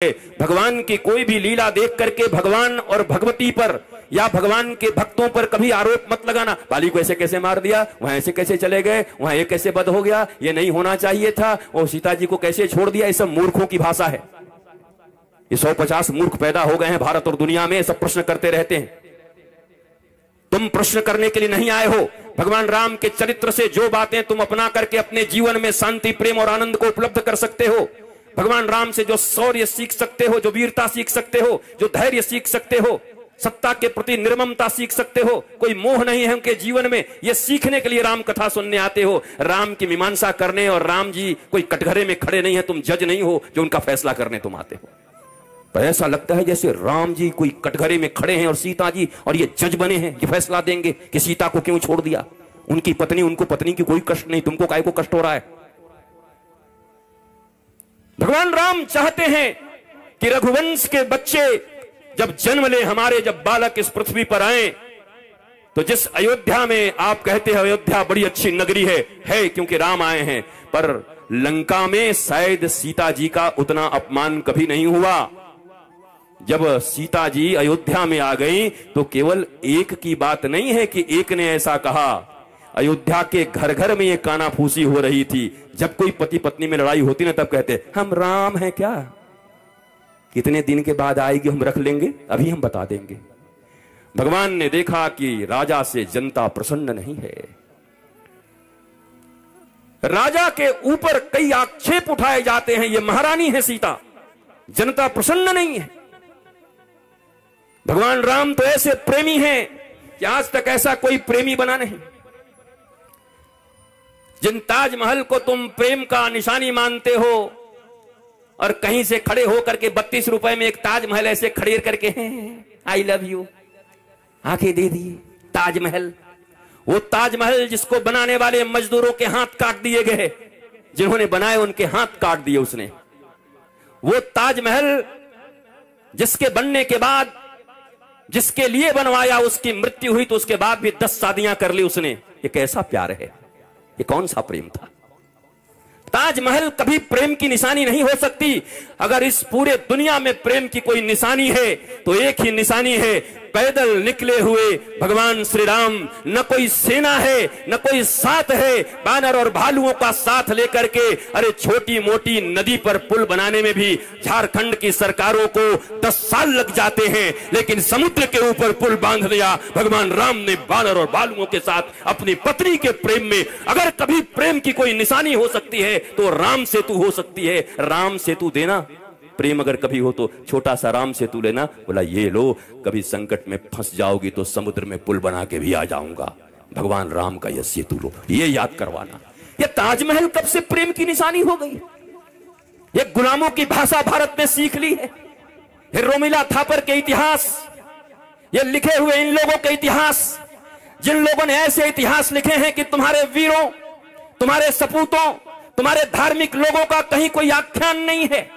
भगवान की कोई भी लीला देख करके भगवान और भगवती पर या भगवान के भक्तों पर कभी आरोप मत लगाना। बाली को ऐसे कैसे मार दिया, वहां ऐसे कैसे चले गए, वहां ये कैसे बद हो गया, ये नहीं होना चाहिए था, और सीता जी को कैसे छोड़ दिया। ये सब मूर्खों की भाषा है। ये 150 मूर्ख पैदा हो गए हैं भारत और दुनिया में, सब प्रश्न करते रहते हैं। तुम प्रश्न करने के लिए नहीं आए हो। भगवान राम के चरित्र से जो बातें तुम अपना करके अपने जीवन में शांति, प्रेम और आनंद को उपलब्ध कर सकते हो, भगवान राम से जो शौर्य सीख सकते हो, जो वीरता सीख सकते हो, जो धैर्य सीख सकते हो, सत्ता के प्रति निर्ममता सीख सकते हो, कोई मोह नहीं है उनके जीवन में, ये सीखने के लिए राम कथा सुनने आते हो। राम की मीमांसा करने, और राम जी कोई कटघरे में खड़े नहीं है, तुम जज नहीं हो जो उनका फैसला करने तुम आते हो। पर ऐसा लगता है जैसे राम जी कोई कटघरे में खड़े हैं और सीता जी और ये जज बने हैं, ये फैसला देंगे कि सीता को क्यों छोड़ दिया। उनकी पत्नी, उनको पत्नी की कोई कष्ट नहीं, तुमको काय को कष्ट हो रहा है। भगवान राम चाहते हैं कि रघुवंश के बच्चे जब जन्म ले, हमारे जब बालक इस पृथ्वी पर आए, तो जिस अयोध्या में आप कहते हैं अयोध्या बड़ी अच्छी नगरी है क्योंकि राम आए हैं, पर लंका में शायद सीता जी का उतना अपमान कभी नहीं हुआ। जब सीता जी अयोध्या में आ गई तो केवल एक की बात नहीं है कि एक ने ऐसा कहा। अयोध्या के घर घर में ये कानाफूसी हो रही थी। जब कोई पति पत्नी में लड़ाई होती ना, तब कहते हम राम हैं क्या, कितने दिन के बाद आएगी, हम रख लेंगे, अभी हम बता देंगे। भगवान ने देखा कि राजा से जनता प्रसन्न नहीं है। राजा के ऊपर कई आक्षेप उठाए जाते हैं, ये महारानी है सीता, जनता प्रसन्न नहीं है। भगवान राम तो ऐसे प्रेमी हैं कि आज तक ऐसा कोई प्रेमी बना नहीं। जिन ताजमहल को तुम प्रेम का निशानी मानते हो, और कहीं से खड़े होकर के 32 रुपए में एक ताजमहल ऐसे खड़े करके आई लव यू आंखें दे दिए, ताजमहल, वो ताजमहल जिसको बनाने वाले मजदूरों के हाथ काट दिए गए, जिन्होंने बनाए उनके हाथ काट दिए उसने। वो ताजमहल जिसके बनने के बाद, जिसके लिए बनवाया, उसकी मृत्यु हुई तो उसके बाद भी 10 शादियां कर ली उसने। ये कैसा प्यार है, ये कौन सा प्रेम था। ताजमहल कभी प्रेम की निशानी नहीं हो सकती। अगर इस पूरे दुनिया में प्रेम की कोई निशानी है तो एक ही निशानी है, पैदल निकले हुए भगवान श्री राम। न कोई सेना है, न कोई साथ है, बानर और भालुओं का साथ लेकर के। अरे छोटी मोटी नदी पर पुल बनाने में भी झारखंड की सरकारों को 10 साल लग जाते हैं, लेकिन समुद्र के ऊपर पुल बांध दिया भगवान राम ने बानर और भालुओं के साथ अपनी पत्नी के प्रेम में। अगर कभी प्रेम की कोई निशानी हो सकती है तो राम सेतु हो सकती है। राम सेतु देना प्रेम अगर कभी हो तो छोटा सा राम सेतु लेना, बोला ये लो, कभी संकट में फंस जाओगी तो समुद्र में पुल बना के भी आ जाऊंगा। भगवान राम का यह सेतु लो, ये याद करवाना। ये ताजमहल कब से प्रेम की निशानी हो गई। ये गुलामों की भाषा भारत में सीख ली है। ये रोमिला थापर के इतिहास, ये लिखे हुए इन लोगों के इतिहास, जिन लोगों ने ऐसे इतिहास लिखे हैं कि तुम्हारे वीरों, तुम्हारे सपूतों, तुम्हारे धार्मिक लोगों का कहीं कोई आख्यान नहीं है।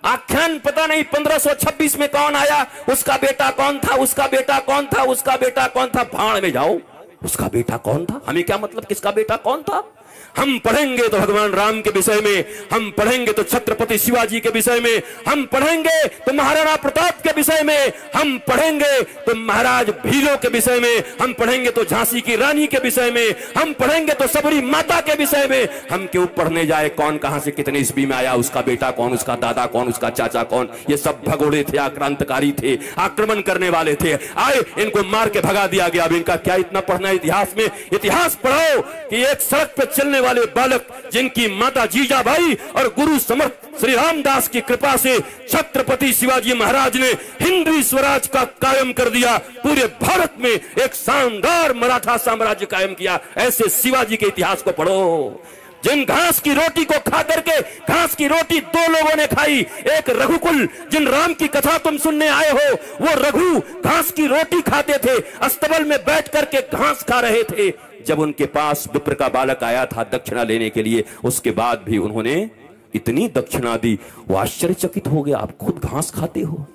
आख्यान पता नहीं 1526 में कौन आया, उसका बेटा कौन था, उसका बेटा कौन था, उसका बेटा कौन था। भाड़ में जाओ, उसका बेटा कौन था, हमें क्या मतलब किसका बेटा कौन था। हम पढ़ेंगे तो भगवान राम के विषय में, हम पढ़ेंगे तो छत्रपति शिवाजी के विषय में, हम पढ़ेंगे तो महाराणा प्रताप के विषय में, हम पढ़ेंगे तो महाराज भीलों के विषय में, हम पढ़ेंगे तो झांसी की रानी के विषय में, हम पढ़ेंगे तो सबरी माता के विषय में। हम क्यों पढ़ने जाए कौन कहां से कितने ईस्वी में आया, उसका बेटा कौन, उसका दादा कौन, उसका चाचा कौन। ये सब भगोड़े थे, आक्रांतकारी थे, आक्रमण करने वाले थे। आए इनको मार के भगा दिया गया। अब इनका क्या इतना पढ़ना है इतिहास में। इतिहास पढ़ाओ कि एक सड़क पर चलने वाले बालक, जिनकी माता जीजाबाई और गुरु समर्थ श्री रामदास की कृपा से छत्रपति शिवाजी महाराज ने हिंदवी स्वराज का कायम कर दिया, पूरे भारत में एक शानदार मराठा साम्राज्य कायम किया। ऐसे शिवाजी के इतिहास को पढ़ो। जिन घास की रोटी को खा करके, घास की रोटी 2 लोगों ने खाई, एक रघुकुल, जिन राम की कथा तुम सुनने आए हो, वो रघु घास की रोटी खाते थे, अस्तबल में बैठ करके घास खा रहे थे। जब उनके पास विप्र का बालक आया था दक्षिणा लेने के लिए, उसके बाद भी उन्होंने इतनी दक्षिणा दी, वो आश्चर्यचकित हो गया। आप खुद घास खाते हो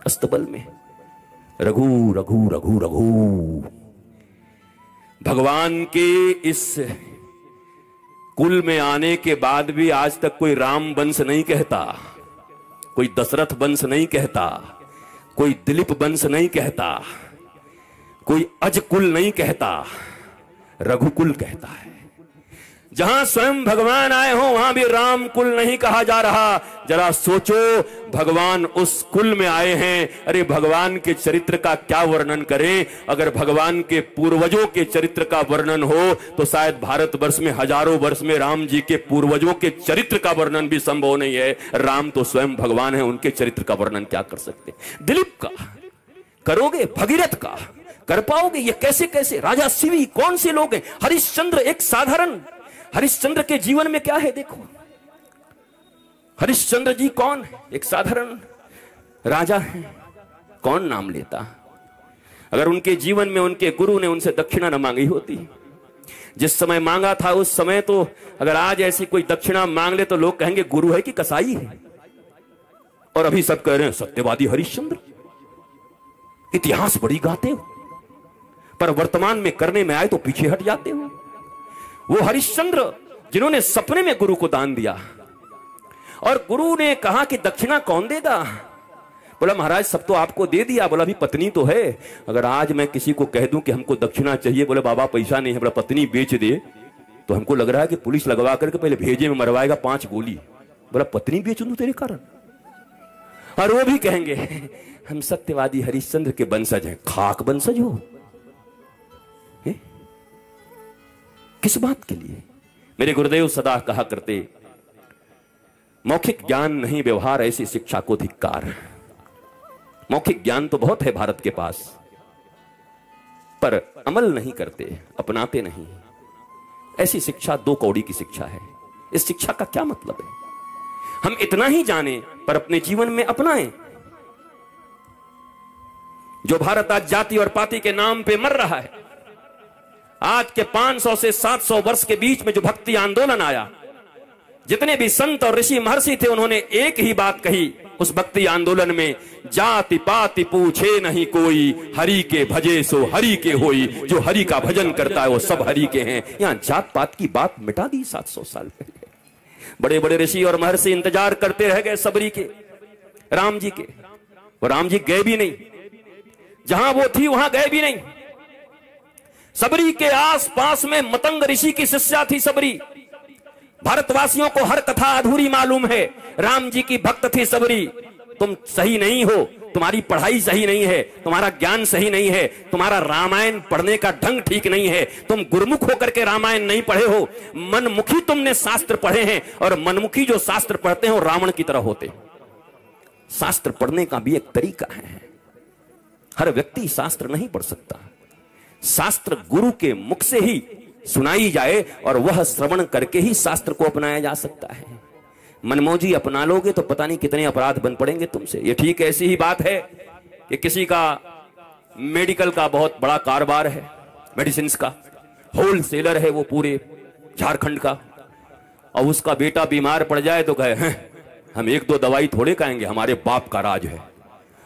अस्तबल में। रघु रघु रघु रघु। भगवान के इस कुल में आने के बाद भी आज तक कोई राम वंश नहीं कहता। कोई दशरथ वंश नहीं कहता, कोई दिलीप वंश नहीं कहता, कोई अजकुल नहीं कहता, रघुकुल कहता है। जहां स्वयं भगवान आए हो वहां भी राम कुल नहीं कहा जा रहा। जरा सोचो, भगवान उस कुल में आए हैं। अरे भगवान के चरित्र का क्या वर्णन करें? अगर भगवान के पूर्वजों के चरित्र का वर्णन हो तो शायद भारतवर्ष में हजारों वर्ष में राम जी के पूर्वजों के चरित्र का वर्णन भी संभव नहीं है। राम तो स्वयं भगवान है, उनके चरित्र का वर्णन क्या कर सकते? दिलीप का करोगे, भगीरथ का कर पाओगे? ये कैसे कैसे? राजा शिवी कौन से लोग हैं? हरिश्चंद्र एक साधारण, हरिश्चंद्र के जीवन में क्या है देखो। हरिश्चंद्र जी कौन है? एक साधारण राजा है, कौन नाम लेता? अगर उनके जीवन में उनके गुरु ने उनसे दक्षिणा न मांगी होती, जिस समय मांगा था उस समय, तो अगर आज ऐसी कोई दक्षिणा मांग ले तो लोग कहेंगे गुरु है कि कसाई है। और अभी सब कह रहे हैं सत्यवादी हरिश्चंद्र, इतिहास बड़ी गाते हो, पर वर्तमान में करने में आए तो पीछे हट जाते हो। वो हरिश्चंद्र जिन्होंने सपने में गुरु को दान दिया और गुरु ने कहा कि दक्षिणा कौन देगा? बोला महाराज सब तो आपको दे दिया। बोला अभी पत्नी तो है, अगर आज मैं किसी को कह दूं कि हमको दक्षिणा चाहिए, बोले बाबा पैसा नहीं है, बोला पत्नी बेच दे, तो हमको लग रहा है कि पुलिस लगवा करके पहले भेजे में मरवाएगा 5 गोली। बोला पत्नी बेच दूं तेरे कारण? और वो भी कहेंगे हम सत्यवादी हरिश्चंद्र के वंशज हैं। खाक वंशज हो? किस बात के लिए? मेरे गुरुदेव सदा कहा करते, मौखिक ज्ञान नहीं व्यवहार ऐसी शिक्षा को धिक्कार। मौखिक ज्ञान तो बहुत है भारत के पास, पर अमल नहीं करते, अपनाते नहीं। ऐसी शिक्षा 2 कौड़ी की शिक्षा है। इस शिक्षा का क्या मतलब है? हम इतना ही जाने पर अपने जीवन में अपनाएं। जो भारत आज जाति और पाति के नाम पे मर रहा है, आज के 500 से 700 वर्ष के बीच में जो भक्ति आंदोलन आया, जितने भी संत और ऋषि महर्षि थे उन्होंने एक ही बात कही उस भक्ति आंदोलन में, जाति पाति पूछे नहीं कोई, हरि के भजे सो हरि के होई। जो हरि का भजन करता है वो सब हरि के हैं। यहां जात पात की बात मिटा दी 700 साल पहले। बड़े बड़े ऋषि और महर्षि इंतजार करते रह गए सबरी के, राम जी के। वो राम जी गए भी नहीं, जहां वो थी वहां गए भी नहीं। सबरी के आस पास में मतंग ऋषि की शिष्या थी सबरी। भारतवासियों को हर कथा अधूरी मालूम है। राम जी की भक्त थी सबरी। तुम सही नहीं हो, तुम्हारी पढ़ाई सही नहीं है, तुम्हारा ज्ञान सही नहीं है, तुम्हारा रामायण पढ़ने का ढंग ठीक नहीं है, तुम गुरुमुख होकर के रामायण नहीं पढ़े हो, मनमुखी तुमने शास्त्र पढ़े हैं। और मनमुखी जो शास्त्र पढ़ते हैं वो रावण की तरह होते। शास्त्र पढ़ने का भी एक तरीका है। हर व्यक्ति शास्त्र नहीं पढ़ सकता। शास्त्र गुरु के मुख से ही सुनाई जाए और वह श्रवण करके ही शास्त्र को अपनाया जा सकता है। मनमौजी अपना लोगे तो पता नहीं कितने अपराध बन पड़ेंगे तुमसे। ये ठीक ऐसी ही बात है कि किसी का मेडिकल का बहुत बड़ा कारोबार है, मेडिसिन का होलसेलर है वो पूरे झारखंड का, और उसका बेटा बीमार पड़ जाए तो कहे हम 1-2 दवाई थोड़े खाएंगे, हमारे बाप का राज है।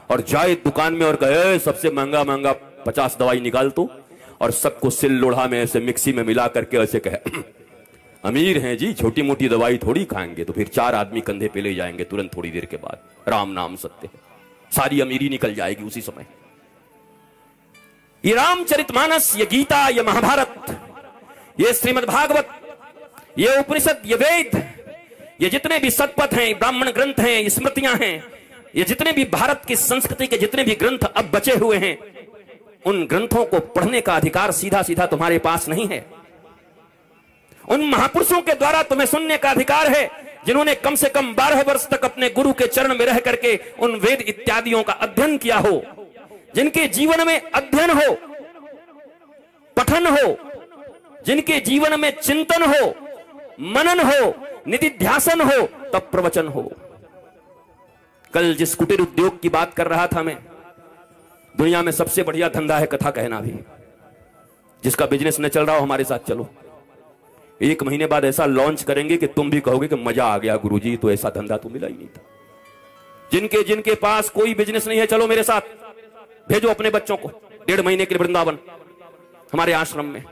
और जाए दुकान में और कहे सबसे महंगा महंगा 50 दवाई निकाल तो, और सबको सिल लोढ़ा में ऐसे मिक्सी में मिला करके ऐसे कहे अमीर हैं जी, छोटी मोटी दवाई थोड़ी खाएंगे। तो फिर 4 आदमी कंधे पे ले जाएंगे तुरंत थोड़ी देर के बाद, राम नाम सत्य है, सारी अमीरी निकल जाएगी उसी समय। ये रामचरितमानस, ये गीता, ये महाभारत, ये श्रीमद् भागवत, ये उपनिषद, ये वेद, ये जितने भी सतपथ हैं, ब्राह्मण ग्रंथ हैं, स्मृतियां हैं, ये जितने भी भारत की संस्कृति के जितने भी ग्रंथ अब बचे हुए हैं, उन ग्रंथों को पढ़ने का अधिकार सीधा सीधा तुम्हारे पास नहीं है। उन महापुरुषों के द्वारा तुम्हें सुनने का अधिकार है जिन्होंने कम से कम 12 वर्ष तक अपने गुरु के चरण में रह करके उन वेद इत्यादियों का अध्ययन किया हो, जिनके जीवन में अध्ययन हो, पठन हो, जिनके जीवन में चिंतन हो, मनन हो, निधिध्यासन हो, तब प्रवचन हो। कल जिस कुटीर उद्योग की बात कर रहा था मैं, दुनिया में सबसे बढ़िया धंधा है कथा कहना भी। जिसका बिजनेस न चल रहा हो हमारे साथ चलो, 1 महीने बाद ऐसा लॉन्च करेंगे कि तुम भी कहोगे कि मजा आ गया गुरुजी, तो ऐसा धंधा तो मिला ही नहीं था। जिनके जिनके पास कोई बिजनेस नहीं है, चलो मेरे साथ, भेजो अपने बच्चों को 1.5 महीने के लिए वृंदावन हमारे आश्रम में।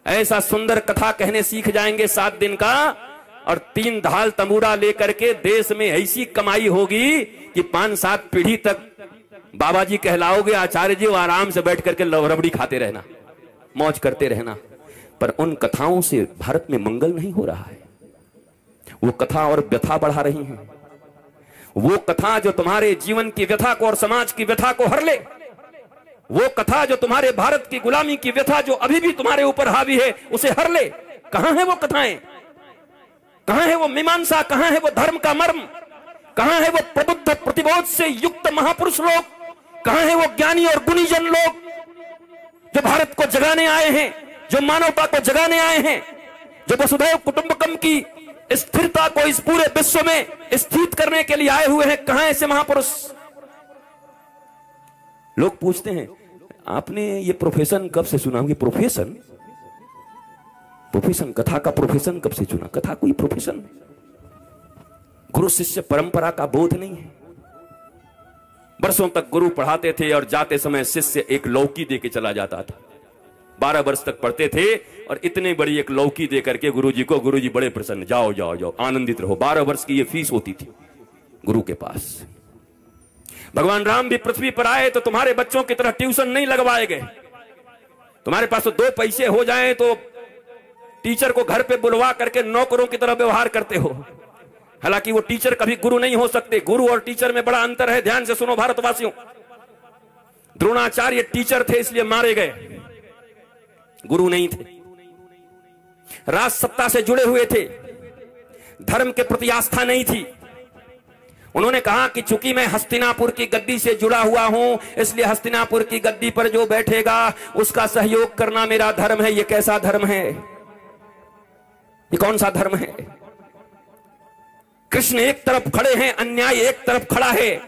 ऐसा सुंदर कथा कहने सीख जाएंगे 7 दिन का, और 3 ढाल तंबूरा लेकर के देश में ऐसी कमाई होगी कि 5-7 पीढ़ी तक बाबा जी कहलाओगे, आचार्य जी, आराम से बैठ करके रबड़ी खाते रहना, मौज करते रहना। पर उन कथाओं से भारत में मंगल नहीं हो रहा है। वो कथा और व्यथा बढ़ा रही हैं। वो कथा जो तुम्हारे जीवन की व्यथा को और समाज की व्यथा को हर ले, वो कथा जो तुम्हारे भारत की गुलामी की व्यथा जो अभी भी तुम्हारे ऊपर हावी है उसे हर ले। कहां है वो कथाएं? कहां है वो मीमांसा? कहां है वो धर्म का मर्म? कहां है वो प्रबुद्ध प्रतिबोध से युक्त महापुरुष लोग? कहां है वो ज्ञानी और गुणीजन लोग जो भारत को जगाने आए हैं, जो मानवता को जगाने आए हैं, जो वसुधैव कुटुंबकम की स्थिरता को इस पूरे विश्व में स्थित करने के लिए आए हुए हैं? कहां ऐसे महापुरुष? लोग पूछते हैं, आपने ये प्रोफेशन कब से सुना? ये प्रोफेशन कथा का प्रोफेशन कब से चुना? कथा कोई प्रोफेशन? गुरु शिष्य परंपरा का बोध नहीं है। वर्षों तक गुरु पढ़ाते थे और जाते समय शिष्य एक लौकी दे के चला जाता था। 12 वर्ष तक पढ़ते थे और इतने बड़ी एक लौकी दे करके गुरुजी को, गुरुजी बड़े प्रसन्न, जाओ जाओ जाओ, आनंदित रहो। 12 वर्ष की ये फीस होती थी गुरु के पास। भगवान राम भी पृथ्वी पर आए तो तुम्हारे बच्चों की तरह ट्यूशन नहीं लगवाए गए। तुम्हारे पास तो 2 पैसे हो जाएं तो टीचर को घर पे बुलवा करके नौकरों की तरह व्यवहार करते हो। हालांकि वो टीचर कभी गुरु नहीं हो सकते। गुरु और टीचर में बड़ा अंतर है। ध्यान से सुनो भारतवासियों। द्रोणाचार्य टीचर थे इसलिए मारे गए, गुरु नहीं थे। राज सत्ता से जुड़े हुए थे, धर्म के प्रति आस्था नहीं थी। उन्होंने कहा कि चूंकि मैं हस्तिनापुर की गद्दी से जुड़ा हुआ हूं, इसलिए हस्तिनापुर की गद्दी पर जो बैठेगा उसका सहयोग करना मेरा धर्म है। ये कैसा धर्म है? ये कौन सा धर्म है? कृष्ण एक तरफ खड़े हैं, अन्याय एक तरफ खड़ा है,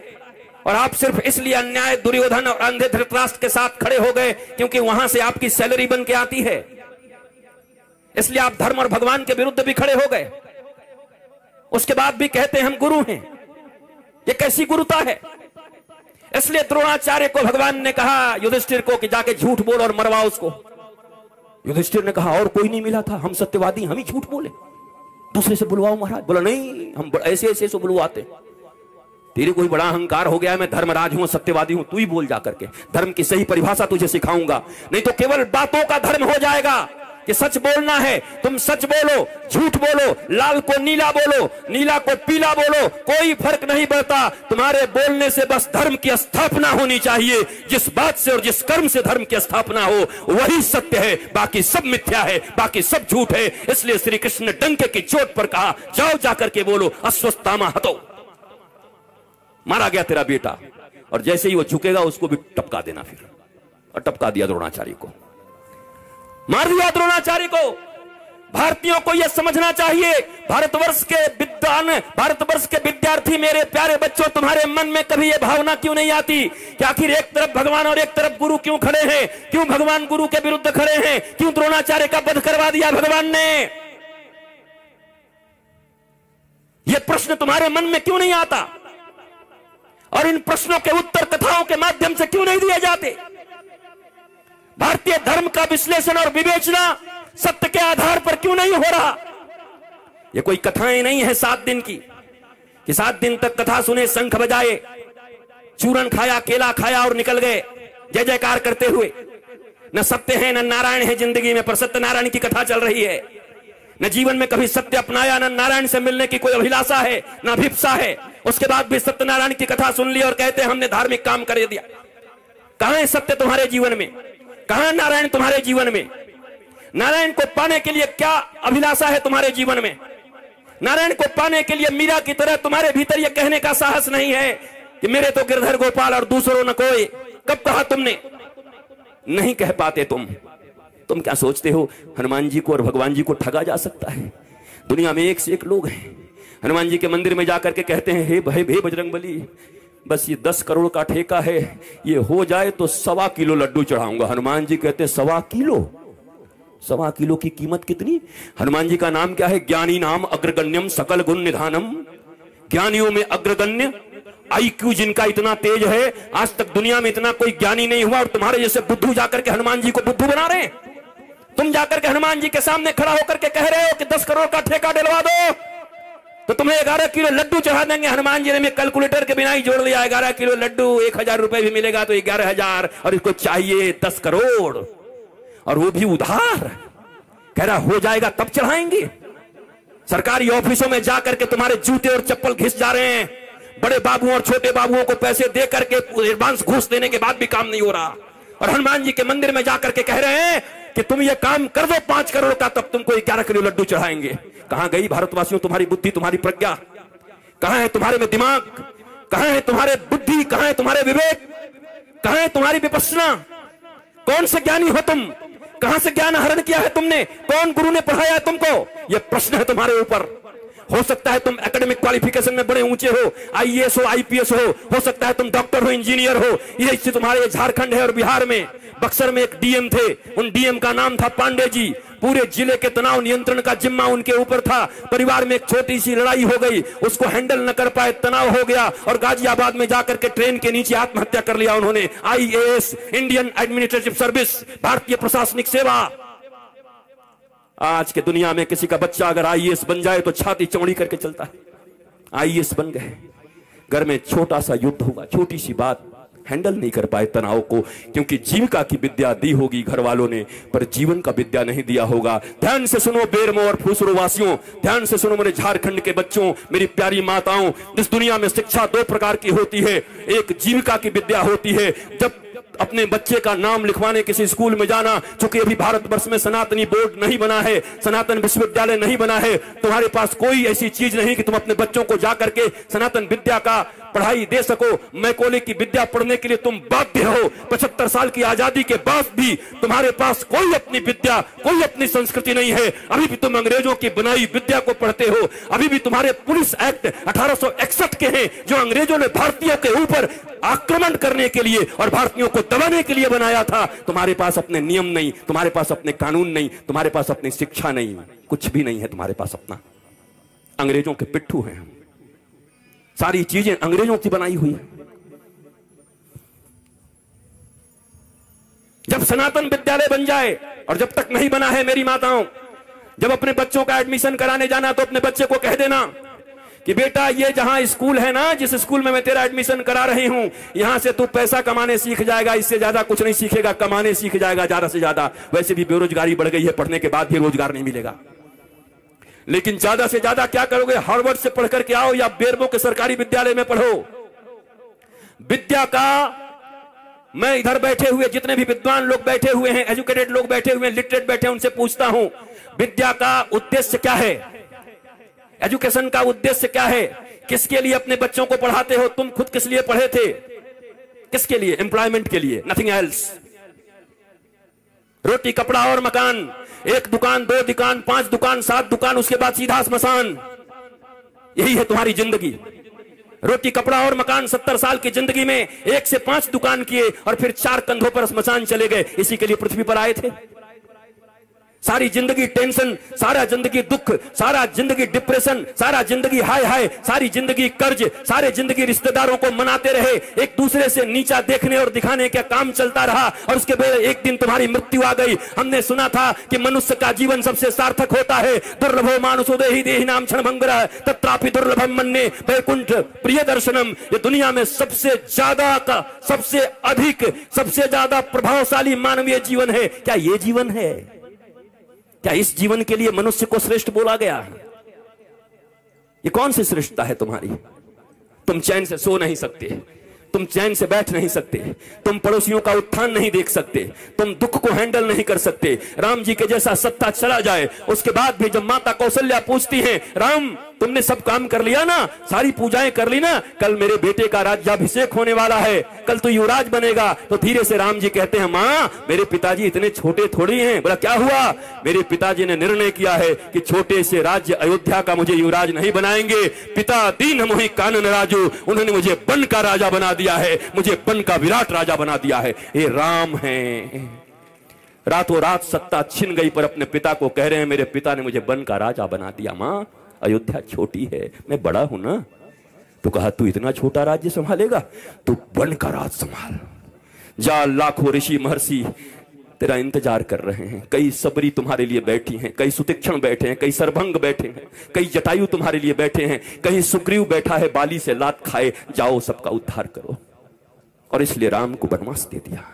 और आप सिर्फ इसलिए अन्याय दुर्योधन और अंधे धृतराष्ट्र के साथ खड़े हो गए क्योंकि वहां से आपकी सैलरी बन के आती है, इसलिए आप धर्म और भगवान के विरुद्ध भी खड़े हो गए। उसके बाद भी कहते हैं हम गुरु हैं। ये कैसी गुरुता है? इसलिए द्रोणाचार्य को भगवान ने कहा युधिष्ठिर को कि जाके झूठ बोल और मरवा उसको। युधिष्ठिर ने कहा और कोई नहीं मिला था, हम सत्यवादी, हम ही झूठ बोले, दूसरे से बुलवाओ महाराज। बोला नहीं, हम ऐसे ऐसे से बुलवाते। तेरे कोई बड़ा अहंकार हो गया है, मैं धर्मराज हूं, सत्यवादी हूं, तू ही बोल जा करके, धर्म की सही परिभाषा तुझे सिखाऊंगा। नहीं तो केवल बातों का धर्म हो जाएगा कि सच बोलना है। तुम सच बोलो, झूठ बोलो, लाल को नीला बोलो, नीला को पीला बोलो, कोई फर्क नहीं पड़ता। तुम्हारे बोलने से बस धर्म की स्थापना होनी चाहिए। जिस बात से और जिस कर्म से धर्म की स्थापना हो वही सत्य है, बाकी सब मिथ्या है, बाकी सब झूठ है। इसलिए श्री कृष्ण ने डंके की चोट पर कहा जाओ जाकर के बोलो अश्वत्थामा हतो। मारा गया तेरा बेटा, और जैसे ही वो झुकेगा उसको भी टपका देना फिर, और टपका दिया द्रोणाचार्य को, मार दिया द्रोणाचार्य को। भारतीयों को यह समझना चाहिए, भारतवर्ष के विद्वान, भारतवर्ष के विद्यार्थी, मेरे प्यारे बच्चों, तुम्हारे मन में कभी यह भावना क्यों नहीं आती कि आखिर एक तरफ भगवान और एक तरफ गुरु क्यों खड़े हैं? क्यों भगवान गुरु के विरुद्ध खड़े हैं? क्यों द्रोणाचार्य का वध करवा दिया भगवान ने? यह प्रश्न तुम्हारे मन में क्यों नहीं आता? और इन प्रश्नों के उत्तर कथाओं के माध्यम से क्यों नहीं दिए जाते? भारतीय धर्म का विश्लेषण और विवेचना सत्य के आधार पर क्यों नहीं हो रहा? ये कोई कथाएं नहीं है 7 दिन की कि 7 दिन तक कथा सुने, शंख बजाए, चूरन खाया, केला खाया और निकल गए जय जयकार करते हुए। न सत्य है न नारायण है जिंदगी में, पर सत्यनारायण की कथा चल रही है। न जीवन में कभी सत्य अपनाया, न नारायण से मिलने की कोई अभिलाषा है, न अभिप्सा है। उसके बाद भी सत्यनारायण की कथा सुन ली और कहते हैं हमने धार्मिक काम कर दिया। कहां है सत्य तुम्हारे जीवन में? कहां नारायण तुम्हारे जीवन में? नारायण को पाने के लिए क्या अभिलाषा है तुम्हारे जीवन में? नारायण को पाने के लिए मीरा की तरह तुम्हारे भीतर यह कहने का साहस नहीं है कि मेरे तो गिरधर गोपाल और दूसरों न कोई। कब कहा तुमने? नहीं कह पाते तुम क्या सोचते हो हनुमान जी को और भगवान जी को ठगा जा सकता है? दुनिया में एक से एक लोग हैं, हनुमान जी के मंदिर में जाकर के कहते हैं हे बजरंगबली, बस ये 10 करोड़ का ठेका है, ये हो जाए तो 1.25 किलो लड्डू चढ़ाऊंगा। हनुमान जी कहते हैं 1.25 किलो? 1.25 किलो की कीमत कितनी? हनुमान जी का नाम क्या है? ज्ञानी नाम अग्रगण्यम सकल गुण निधानम। ज्ञानियों में अग्रगण्य, IQ जिनका इतना तेज है, आज तक दुनिया में इतना कोई ज्ञानी नहीं हुआ। और तुम्हारे जैसे बुद्धू जाकर के हनुमान जी को बुद्धू बना रहे हैं। तुम जाकर के हनुमान जी के सामने खड़ा होकर के कह रहे हो कि 10 करोड़ का ठेका दिलवा दो। तो तुम्हें 11 किलो लड्डू चढ़ा देंगे हनुमान जी ने में कैलकुलेटर के बिना ही जोड़ लिया। 11 किलो लड्डू 1000 रुपए भी मिलेगा तो 11,000, और इसको चाहिए 10 करोड़, और वो भी उधार। कह रहा हो जाएगा तब चढ़ाएंगे। सरकारी ऑफिसों में जाकर के तुम्हारे जूते और चप्पल घिस जा रहे हैं। बड़े बाबुओं और छोटे बाबुओं को पैसे दे करके एडवांस घूस देने के बाद भी काम नहीं हो रहा, और हनुमान जी के मंदिर में जाकर के कह रहे हैं कि तुम ये काम कर दो 5 करोड़ का, तब तुमको 11 किलो लड्डू चढ़ाएंगे। कहां गई भारतवासियों तुम्हारी बुद्धि, तुम्हारी प्रज्ञा? कहां है तुम्हारे में दिमाग? कहां है तुम्हारे बुद्धि? कहां है तुम्हारे विवेक? कहां है तुम्हारी विपश्यना? कौन से ज्ञानी हो तुम? कहां से ज्ञान हरण किया है तुमने? कौन गुरु ने पढ़ाया है तुमको? यह प्रश्न है तुम्हारे ऊपर। हो सकता है तुम एकेडमिक क्वालिफिकेशन में बड़े ऊंचे हो, आईएएस हो, आईपीएस हो सकता है तुम डॉक्टर हो, इंजीनियर हो। ये इससे तुम्हारे झारखंड है और बिहार में बक्सर में एक डीएम थे, उन डीएम का नाम था पांडे जी। पूरे जिले के तनाव नियंत्रण का जिम्मा उनके ऊपर था। परिवार में एक छोटी सी लड़ाई हो गई, उसको हैंडल न कर पाए, तनाव हो गया और गाजियाबाद में जाकर के ट्रेन के नीचे आत्महत्या कर लिया उन्होंने। आईएएस, इंडियन एडमिनिस्ट्रेटिव सर्विस, भारतीय प्रशासनिक सेवा। आज के दुनिया में किसी का बच्चा अगर आईएएस बन जाए तो छाती चौड़ी करके चलता है। आईएएस बन गए, घर में छोटा सा युद्ध हुआ, छोटी सी बात, हैंडल नहीं कर पाए तनाव को, क्योंकि जीविका की विद्या दी होगी घर वालों ने, पर जीवन का विद्या नहीं दिया होगा। ध्यान से सुनो बेरमो और फूसरो वासियों, ध्यान से सुनो मेरे झारखंड के बच्चों, मेरी प्यारी माताओं। इस दुनिया में शिक्षा 2 प्रकार की होती है। एक जीविका की विद्या होती है, जब अपने बच्चे का नाम लिखवाने किसी स्कूल में जाना, चूंकि अभी भारतवर्ष में सनातनी बोर्ड नहीं बना है, सनातन विश्वविद्यालय नहीं बना है, तुम्हारे पास कोई ऐसी चीज नहीं कि तुम अपने बच्चों को जाकर के सनातन विद्या का पढ़ाई दे सको। मैकोले की विद्या पढ़ने के लिए तुम बाध्य हो। 75 साल की आजादी के बाद भी तुम्हारे पास कोई अपनी विद्या, कोई अपनी संस्कृति नहीं है। अभी भी तुम अंग्रेजों की बनाई विद्या को पढ़ते हो। अभी भी तुम्हारे पुलिस एक्ट 1861 के हैं, जो अंग्रेजों ने भारतीयों के ऊपर आक्रमण करने के लिए और भारतीयों को दबाने के लिए बनाया था। तुम्हारे पास अपने नियम नहीं, तुम्हारे पास अपने कानून नहीं, तुम्हारे पास अपनी शिक्षा नहीं, कुछ भी नहीं है तुम्हारे पास अपना। अंग्रेजों के पिट्ठू हैं हम, सारी चीजें अंग्रेजों की बनाई हुई है। जब सनातन विद्यालय बन जाए, और जब तक नहीं बना है मेरी माताओं, जब अपने बच्चों का एडमिशन कराने जाना तो अपने बच्चे को कह देना कि बेटा ये जहां स्कूल है ना, जिस स्कूल में मैं तेरा एडमिशन करा रही हूं, यहां से तू पैसा कमाने सीख जाएगा, इससे ज्यादा कुछ नहीं सीखेगा, कमाने सीख जाएगा ज्यादा से ज्यादा। वैसे भी बेरोजगारी बढ़ गई है, पढ़ने के बाद भी रोजगार नहीं मिलेगा। लेकिन ज्यादा से ज्यादा क्या करोगे? हार्वर्ड से पढ़ करके आओ या बेरमो के सरकारी विद्यालय में पढ़ो। विद्या का, मैं इधर बैठे हुए जितने भी विद्वान लोग बैठे हुए हैं, एजुकेटेड लोग बैठे हुए हैं, लिटरेट बैठे हैं, उनसे पूछता हूं विद्या का उद्देश्य क्या है? एजुकेशन का उद्देश्य क्या है? किसके लिए अपने बच्चों को पढ़ाते हो? तुम खुद किस लिए पढ़े थे? किसके लिए? एम्प्लॉयमेंट के लिए, नथिंग एल्स। रोटी कपड़ा और मकान, 1 दुकान 2 दुकान 5 दुकान 7 दुकान, उसके बाद सीधा स्मशान। यही है तुम्हारी जिंदगी। रोटी कपड़ा और मकान, 70 साल की जिंदगी में 1 से 5 दुकान किए और फिर 4 कंधों पर स्मशान चले गए। इसी के लिए पृथ्वी पर आए थे। सारी जिंदगी टेंशन, सारा जिंदगी दुख, सारा जिंदगी डिप्रेशन, सारा जिंदगी हाय हाय, सारी जिंदगी कर्ज, सारे जिंदगी रिश्तेदारों को मनाते रहे, एक दूसरे से नीचा देखने और दिखाने का काम चलता रहा, और उसके बाद एक दिन तुम्हारी मृत्यु आ गई। हमने सुना था कि मनुष्य का जीवन सबसे सार्थक होता है। दुर्लभो मानुषो देहि देहि नाम क्षणभंगुरः तत्रापि दुर्लभम मन्ये वैकुंठ प्रिय दर्शनम। ये दुनिया में सबसे ज्यादा का, सबसे अधिक, सबसे ज्यादा प्रभावशाली मानवीय जीवन है। क्या ये जीवन है? क्या इस जीवन के लिए मनुष्य को श्रेष्ठ बोला गया? ये कौन सी श्रेष्ठता है तुम्हारी? तुम चैन से सो नहीं सकते, तुम चैन से बैठ नहीं सकते, तुम पड़ोसियों का उत्थान नहीं देख सकते, तुम दुख को हैंडल नहीं कर सकते। राम जी के जैसा सत्ता चला जाए, उसके बाद भी जब माता कौशल्या पूछती हैं, राम तुमने सब काम कर लिया ना, सारी पूजाएं कर ली ना, कल मेरे बेटे का राज्याभिषेक होने वाला है, कल तो युवराज बनेगा। तो धीरे से राम जी कहते हैं, माँ मेरे पिताजी इतने छोटे थोड़ी हैं। बोला क्या हुआ? मेरे पिताजी ने निर्णय किया है कि छोटे से राज्य अयोध्या का मुझे युवराज नहीं बनाएंगे। पिता दीन मोहि कानन राजू, उन्होंने मुझे बन का राजा बना दिया है, मुझे बन का विराट राजा बना दिया है। ये राम है। रातों रात सत्ता छिन गई, पर अपने पिता को कह रहे हैं, मेरे पिता ने मुझे बन का राजा बना दिया। माँ अयोध्या छोटी है, मैं बड़ा हूं ना। तो कहा तू इतना छोटा राज्य संभालेगा? तू बन का राज संभाल। जा, लाखों ऋषि महर्षि तेरा इंतजार कर रहे हैं। कई सबरी तुम्हारे लिए बैठी हैं, कई सुतीक्षण बैठे हैं, कई सरभंग बैठे हैं, कई जटायु तुम्हारे लिए बैठे हैं, कहीं सुग्रीव बैठा है बाली से लात खाए। जाओ सबका उद्धार करो। और इसलिए राम को वनवास दे दिया।